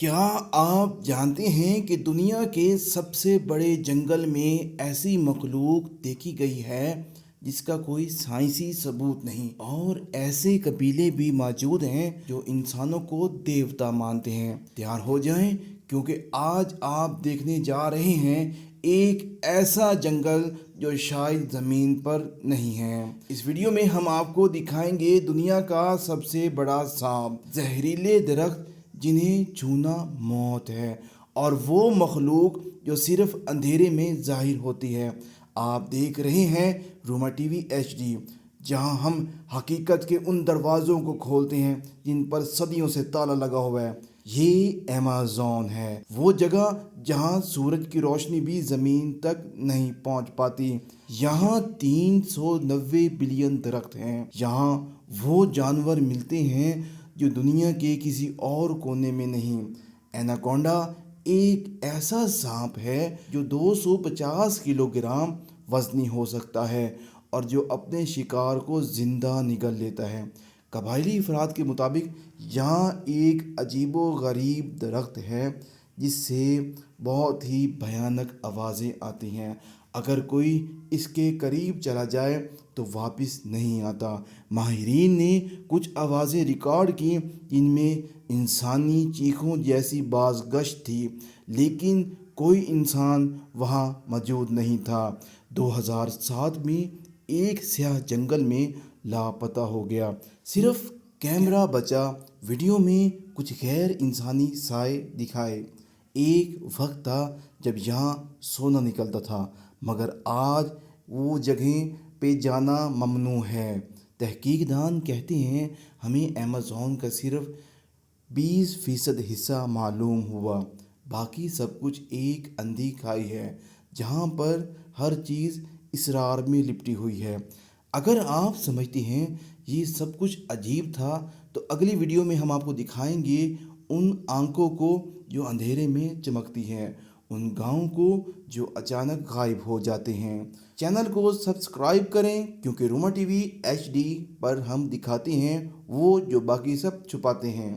क्या आप जानते हैं कि दुनिया के सबसे बड़े जंगल में ऐसी मखलूक देखी गई है जिसका कोई साइंसी सबूत नहीं, और ऐसे कबीले भी मौजूद हैं जो इंसानों को देवता मानते हैं। तैयार हो जाएं, क्योंकि आज आप देखने जा रहे हैं एक ऐसा जंगल जो शायद ज़मीन पर नहीं है। इस वीडियो में हम आपको दिखाएंगे दुनिया का सबसे बड़ा सांप, जहरीले दरख्त जिन्हें छूना मौत है, और वो मखलूक जो सिर्फ अंधेरे में जाहिर होती है। आप देख रहे हैं रूमा टीवी HD, जहां हम हकीकत के उन दरवाज़ों को खोलते हैं जिन पर सदियों से ताला लगा हुआ है। ये अमेज़न है, वो जगह जहां सूरज की रोशनी भी ज़मीन तक नहीं पहुंच पाती। यहाँ 390 बिलियन दरख्त हैं। यहाँ वो जानवर मिलते हैं जो दुनिया के किसी और कोने में नहीं। एनाकोंडा एक ऐसा सांप है जो 250 किलोग्राम वजनी हो सकता है और जो अपने शिकार को जिंदा निगल लेता है। कबायली अफराद के मुताबिक यहाँ एक अजीबो गरीब दरख्त है जिससे बहुत ही भयानक आवाज़ें आती हैं। अगर कोई इसके करीब चला जाए तो वापस नहीं आता। माहिरीन ने कुछ आवाज़ें रिकॉर्ड की जिनमें इंसानी चीखों जैसी बाज़गश्त थी, लेकिन कोई इंसान वहाँ मौजूद नहीं था। 2007 में एक स्याह जंगल में लापता हो गया। सिर्फ कैमरा बचा। वीडियो में कुछ गैर इंसानी साए दिखाए। एक वक्त था जब यहाँ सोना निकलता था, मगर आज वो जगह पे जाना ममनू है। तहकीकदान कहते हैं हमें अमेज़न का सिर्फ 20% हिस्सा मालूम हुआ, बाकी सब कुछ एक अंधी खाई है जहाँ पर हर चीज़ इसरार में लिपटी हुई है। अगर आप समझते हैं ये सब कुछ अजीब था, तो अगली वीडियो में हम आपको दिखाएंगे उन आंखों को जो अंधेरे में चमकती हैं, उन गाँव को जो अचानक गायब हो जाते हैं। चैनल को सब्सक्राइब करें, क्योंकि रूमा टीवी HD पर हम दिखाते हैं वो जो बाकी सब छुपाते हैं।